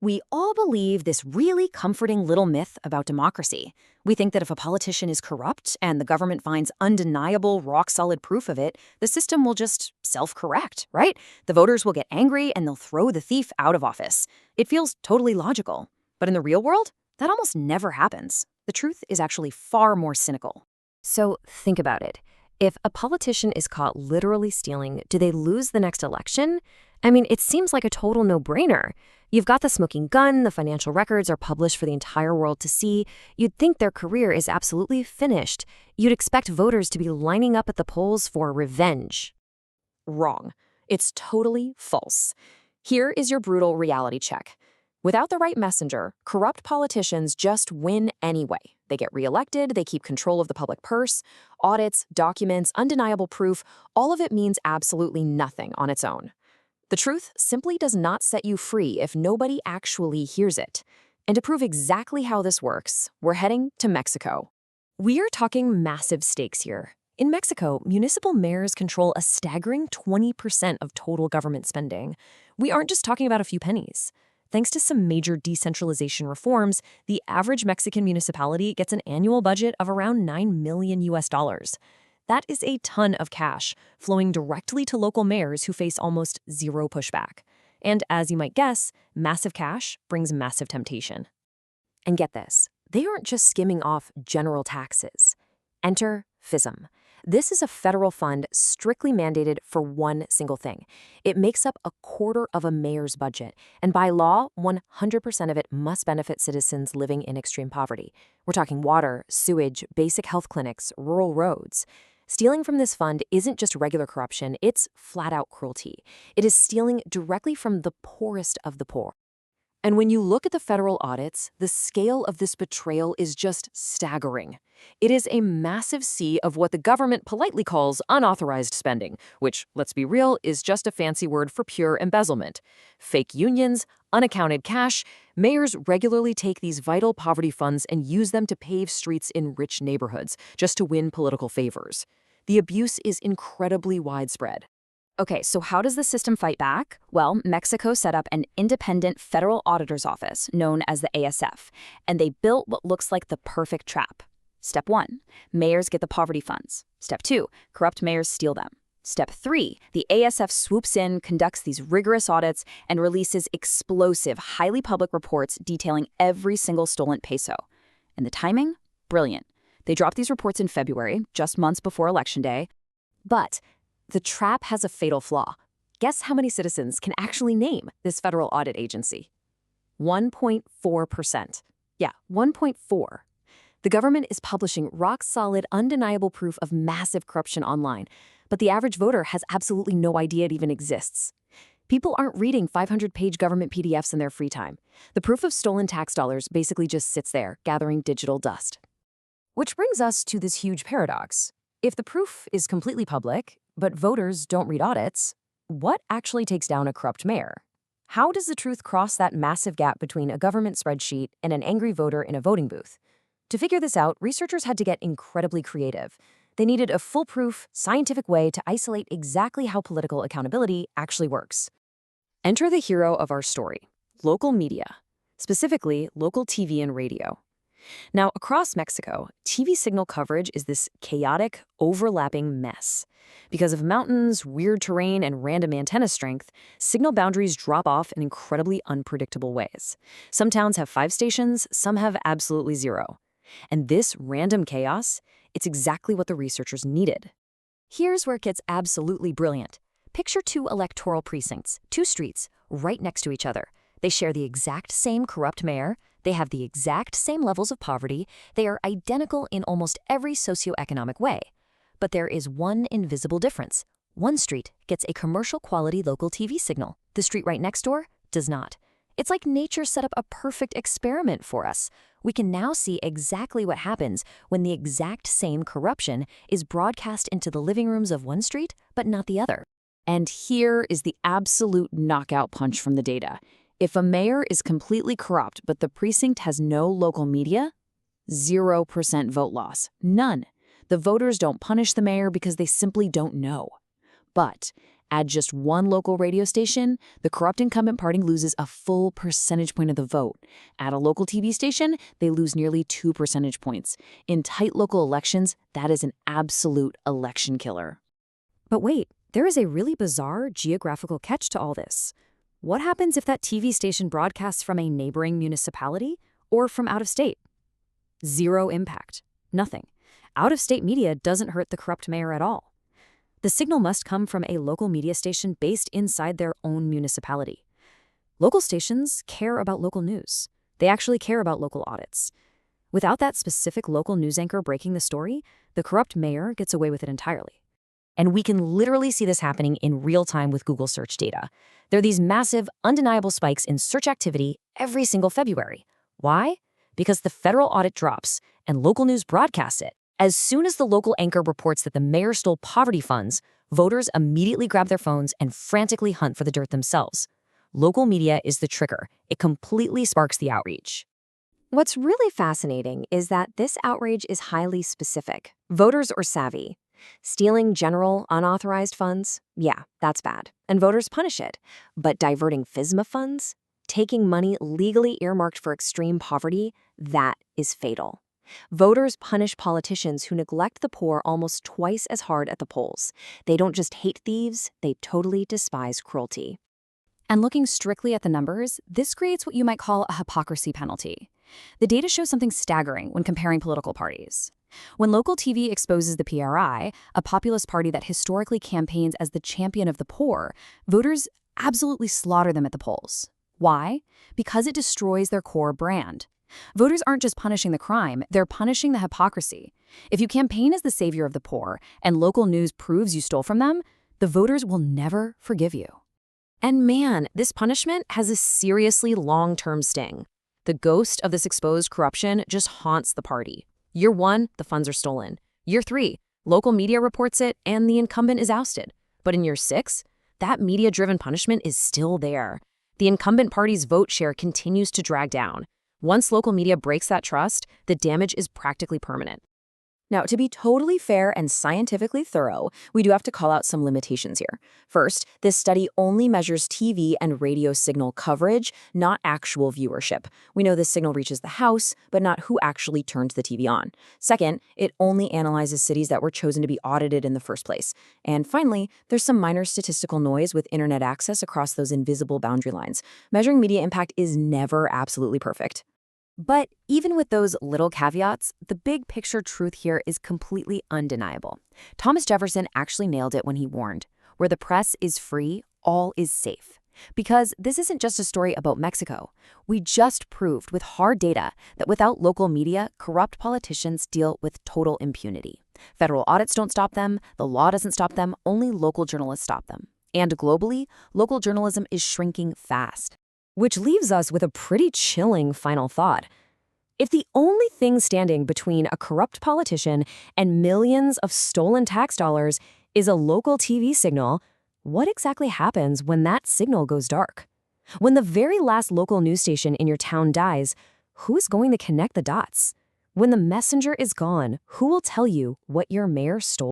We all believe this really comforting little myth about democracy. We think that if a politician is corrupt and the government finds undeniable, rock-solid proof of it, the system will just self-correct, right? The voters will get angry and they'll throw the thief out of office. It feels totally logical. But in the real world, that almost never happens. The truth is actually far more cynical. So think about it. If a politician is caught literally stealing, do they lose the next election? I mean, it seems like a total no-brainer. You've got the smoking gun, the financial records are published for the entire world to see. You'd think their career is absolutely finished. You'd expect voters to be lining up at the polls for revenge. Wrong. It's totally false. Here is your brutal reality check. Without the right messenger, corrupt politicians just win anyway. They get reelected, they keep control of the public purse, audits, documents, undeniable proof, all of it means absolutely nothing on its own. The truth simply does not set you free if nobody actually hears it. And to prove exactly how this works, we're heading to Mexico. We are talking massive stakes here. In Mexico, municipal mayors control a staggering 20% of total government spending. We aren't just talking about a few pennies. Thanks to some major decentralization reforms, the average Mexican municipality gets an annual budget of around $9 million. That is a ton of cash, flowing directly to local mayors who face almost zero pushback. And as you might guess, massive cash brings massive temptation. And get this, they aren't just skimming off general taxes. Enter FISM. This is a federal fund strictly mandated for one single thing. It makes up a quarter of a mayor's budget, and by law, 100% of it must benefit citizens living in extreme poverty. We're talking water, sewage, basic health clinics, rural roads. Stealing from this fund isn't just regular corruption, it's flat-out cruelty. It is stealing directly from the poorest of the poor. And when you look at the federal audits, the scale of this betrayal is just staggering. It is a massive sea of what the government politely calls unauthorized spending, which, let's be real, is just a fancy word for pure embezzlement. Fake unions, unaccounted cash, mayors regularly take these vital poverty funds and use them to pave streets in rich neighborhoods, just to win political favors. The abuse is incredibly widespread. Okay, so how does the system fight back? Well, Mexico set up an independent federal auditor's office known as the ASF, and they built what looks like the perfect trap. Step 1, mayors get the poverty funds. Step 2, corrupt mayors steal them. Step 3, the ASF swoops in, conducts these rigorous audits, and releases explosive, highly public reports detailing every single stolen peso. And the timing? Brilliant. They dropped these reports in February, just months before Election Day. But the trap has a fatal flaw. Guess how many citizens can actually name this federal audit agency? 1.4%. Yeah, 1.4. The government is publishing rock-solid, undeniable proof of massive corruption online, but the average voter has absolutely no idea it even exists. People aren't reading 500-page government PDFs in their free time. The proof of stolen tax dollars basically just sits there, gathering digital dust. Which brings us to this huge paradox. If the proof is completely public, but voters don't read audits, what actually takes down a corrupt mayor? How does the truth cross that massive gap between a government spreadsheet and an angry voter in a voting booth? To figure this out, researchers had to get incredibly creative. They needed a foolproof, scientific way to isolate exactly how political accountability actually works. Enter the hero of our story, local media, specifically local TV and radio. Now, across Mexico, TV signal coverage is this chaotic, overlapping mess. Because of mountains, weird terrain, and random antenna strength, signal boundaries drop off in incredibly unpredictable ways. Some towns have 5 stations, some have absolutely 0. And this random chaos, it's exactly what the researchers needed. Here's where it gets absolutely brilliant. Picture 2 electoral precincts, 2 streets, right next to each other. They share the exact same corrupt mayor, they have the exact same levels of poverty, they are identical in almost every socioeconomic way. But there is one invisible difference. One street gets a commercial-quality local TV signal. The street right next door does not. It's like nature set up a perfect experiment for us. We can now see exactly what happens when the exact same corruption is broadcast into the living rooms of one street, but not the other. And here is the absolute knockout punch from the data. If a mayor is completely corrupt, but the precinct has no local media, 0% vote loss. None. The voters don't punish the mayor because they simply don't know. But Add just one local radio station, the corrupt incumbent party loses a full percentage point of the vote. Add a local TV station, they lose nearly 2 percentage points. In tight local elections, that is an absolute election killer. But wait, there is a really bizarre geographical catch to all this. What happens if that TV station broadcasts from a neighboring municipality or from out of state? Zero impact. Nothing. Out-of-state media doesn't hurt the corrupt mayor at all. The signal must come from a local media station based inside their own municipality. Local stations care about local news. They actually care about local audits. Without that specific local news anchor breaking the story, the corrupt mayor gets away with it entirely. And we can literally see this happening in real time with Google search data. There are these massive, undeniable spikes in search activity every single February. Why? Because the federal audit drops and local news broadcasts it. As soon as the local anchor reports that the mayor stole poverty funds, voters immediately grab their phones and frantically hunt for the dirt themselves. Local media is the trigger. It completely sparks the outreach. What's really fascinating is that this outrage is highly specific. Voters are savvy. Stealing general, unauthorized funds? Yeah, that's bad. And voters punish it. But diverting FSMA funds? Taking money legally earmarked for extreme poverty? That is fatal. Voters punish politicians who neglect the poor almost twice as hard at the polls. They don't just hate thieves, they totally despise cruelty. And looking strictly at the numbers, this creates what you might call a hypocrisy penalty. The data shows something staggering when comparing political parties. When local TV exposes the PRI, a populist party that historically campaigns as the champion of the poor, voters absolutely slaughter them at the polls. Why? Because it destroys their core brand. Voters aren't just punishing the crime, they're punishing the hypocrisy. If you campaign as the savior of the poor and local news proves you stole from them, the voters will never forgive you. And man, this punishment has a seriously long-term sting. The ghost of this exposed corruption just haunts the party. Year 1, the funds are stolen. Year 3, local media reports it and the incumbent is ousted. But in year 6, that media-driven punishment is still there. The incumbent party's vote share continues to drag down. Once local media breaks that trust, the damage is practically permanent. Now, to be totally fair and scientifically thorough, we do have to call out some limitations here. First, this study only measures TV and radio signal coverage, not actual viewership. We know this signal reaches the house, but not who actually turned the TV on. Second, it only analyzes cities that were chosen to be audited in the first place. And finally, there's some minor statistical noise with internet access across those invisible boundary lines. Measuring media impact is never absolutely perfect. But even with those little caveats, the big picture truth here is completely undeniable. Thomas Jefferson actually nailed it when he warned, "Where the press is free, all is safe." Because this isn't just a story about Mexico. We just proved with hard data that without local media, corrupt politicians deal with total impunity. Federal audits don't stop them, the law doesn't stop them, only local journalists stop them. And globally, local journalism is shrinking fast. Which leaves us with a pretty chilling final thought. If the only thing standing between a corrupt politician and millions of stolen tax dollars is a local TV signal, what exactly happens when that signal goes dark? When the very last local news station in your town dies, who's going to connect the dots? When the messenger is gone, who will tell you what your mayor stole?